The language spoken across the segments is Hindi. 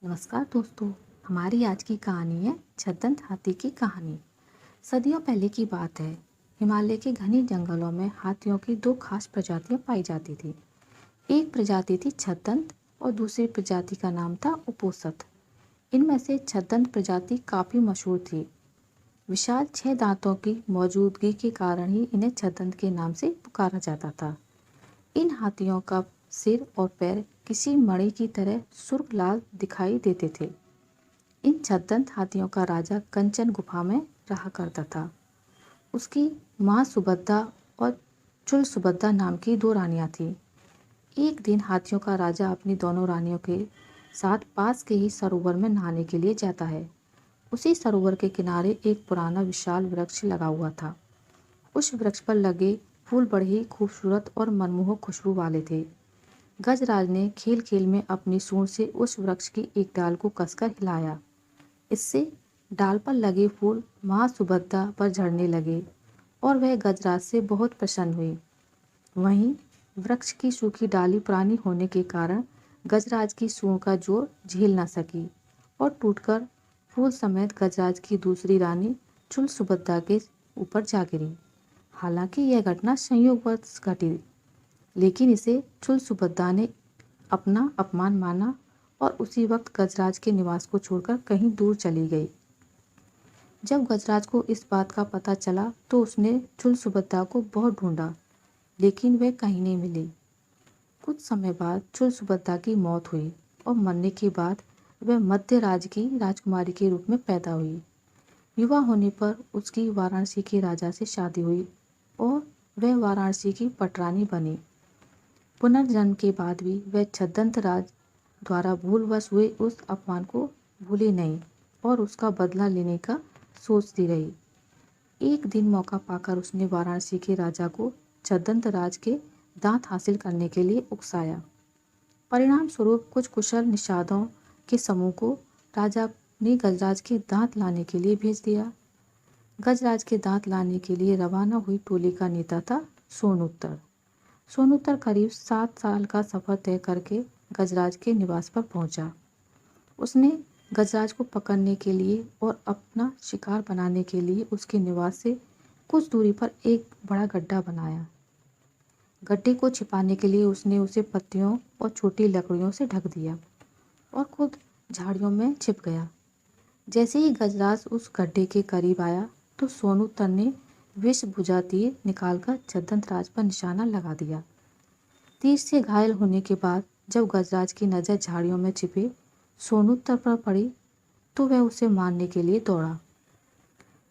नमस्कार दोस्तों। हमारी आज की कहानी है छद्दंत हाथी की कहानी। सदियों पहले की बात है। हिमालय के घने जंगलों में हाथियों की दो खास प्रजातियां पाई जाती थी। एक प्रजाति थी छद्दंत और दूसरी प्रजाति का नाम था उपोषित। इनमें से छद्दंत प्रजाति काफ़ी मशहूर थी। विशाल 6 दांतों की मौजूदगी के कारण ही इन्हें छद्दंत के नाम से पुकारा जाता था। इन हाथियों का सिर और पैर किसी मणि की तरह सुर्ख लाल दिखाई देते थे। इन छद्दंत हाथियों का राजा कंचन गुफा में रहा करता था। उसकी माँ सुभद्रा और चुल सुभद्रा नाम की 2 रानियां थीं। एक दिन हाथियों का राजा अपनी दोनों रानियों के साथ पास के ही सरोवर में नहाने के लिए जाता है। उसी सरोवर के किनारे एक पुराना विशाल वृक्ष लगा हुआ था। उस वृक्ष पर लगे फूल बड़े ही खूबसूरत और मनमोहक खुशबू वाले थे। गजराज ने खेल खेल में अपनी सूंड से उस वृक्ष की एक डाल को कसकर हिलाया। इससे डाल पर लगे फूल माँ सुभद्रा पर झड़ने लगे और वह गजराज से बहुत प्रसन्न हुई। वहीं वृक्ष की सूखी डाली पुरानी होने के कारण गजराज की सूंड का जोर झेल न सकी और टूटकर फूल समेत गजराज की दूसरी रानी चुल सुभद्रा के ऊपर जा गिरी। हालांकि यह घटना संयोगवश घटी, लेकिन इसे चुल सुभद्रा ने अपना अपमान माना और उसी वक्त गजराज के निवास को छोड़कर कहीं दूर चली गई। जब गजराज को इस बात का पता चला तो उसने चुल सुभद्रा को बहुत ढूंढा, लेकिन वह कहीं नहीं मिली। कुछ समय बाद चुल सुभद्रा की मौत हुई और मरने के बाद वह मध्य राज की राजकुमारी के रूप में पैदा हुई। युवा होने पर उसकी वाराणसी के राजा से शादी हुई और वह वाराणसी की पटरानी बनी। पुनर्जन्म के बाद भी वह छद्दंत राज द्वारा भूलवश हुए उस अपमान को भूली नहीं और उसका बदला लेने का सोचती रही। एक दिन मौका पाकर उसने वाराणसी के राजा को छद्दंत राज के दांत हासिल करने के लिए उकसाया। परिणाम स्वरूप कुछ कुशल निषादों के समूह को राजा ने गजराज के दांत लाने के लिए भेज दिया। गजराज के दांत लाने के लिए रवाना हुई टोली का नेता था सोनूतर। सोनूतर करीब 7 साल का सफ़र तय करके गजराज के निवास पर पहुंचा। उसने गजराज को पकड़ने के लिए और अपना शिकार बनाने के लिए उसके निवास से कुछ दूरी पर एक बड़ा गड्ढा बनाया। गड्ढे को छिपाने के लिए उसने उसे पत्तियों और छोटी लकड़ियों से ढक दिया और खुद झाड़ियों में छिप गया। जैसे ही गजराज उस गड्ढे के करीब आया तो सोनूतर ने विषभुजा तीर निकालकर छद्दंत राज पर निशाना लगा दिया। तीर से घायल होने के बाद जब गजराज की नज़र झाड़ियों में छिपे सोनूतर पर पड़ी तो वह उसे मारने के लिए दौड़ा।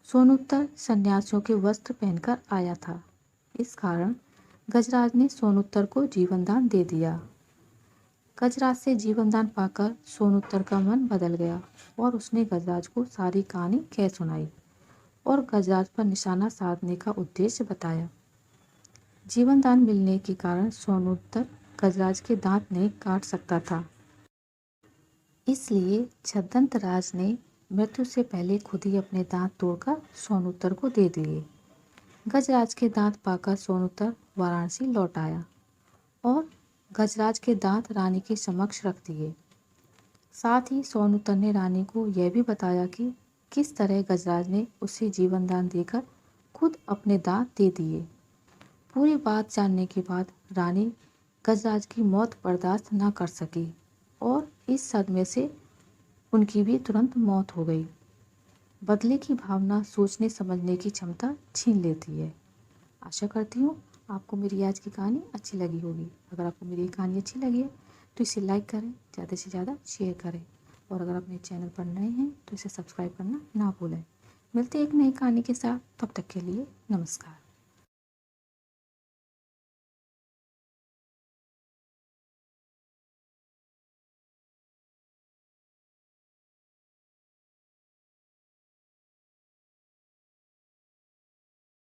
सोनूतर सन्यासियों के वस्त्र पहनकर आया था। इस कारण गजराज ने सोनूतर को जीवनदान दे दिया। गजराज से जीवनदान पाकर सोनूतर का मन बदल गया और उसने गजराज को सारी कहानी कह सुनाई और गजराज पर निशाना साधने का उद्देश्य बताया। जीवनदान मिलने के कारण सोनूतर गजराज के दांत नहीं काट सकता था, इसलिए छद्दंत राज ने मृत्यु से पहले खुद ही अपने दांत तोड़कर सोनूतर को दे दिए। गजराज के दांत पाकर सोनूतर वाराणसी लौट आया और गजराज के दांत रानी के समक्ष रख दिए। साथ ही सोनूतर ने रानी को यह भी बताया कि किस तरह गजराज ने उसे जीवनदान देकर खुद अपने दांत दे दिए। पूरी बात जानने के बाद रानी गजराज की मौत बर्दाश्त न कर सकी और इस सदमे से उनकी भी तुरंत मौत हो गई। बदले की भावना सोचने समझने की क्षमता छीन लेती है। आशा करती हूँ आपको मेरी आज की कहानी अच्छी लगी होगी। अगर आपको मेरी कहानी अच्छी लगी है तो इसे लाइक करें, ज़्यादा से ज़्यादा शेयर करें और अगर आप मेरे चैनल पर नए हैं तो इसे सब्सक्राइब करना ना भूलें। मिलते हैं एक नई कहानी के साथ, तब तक के लिए नमस्कार।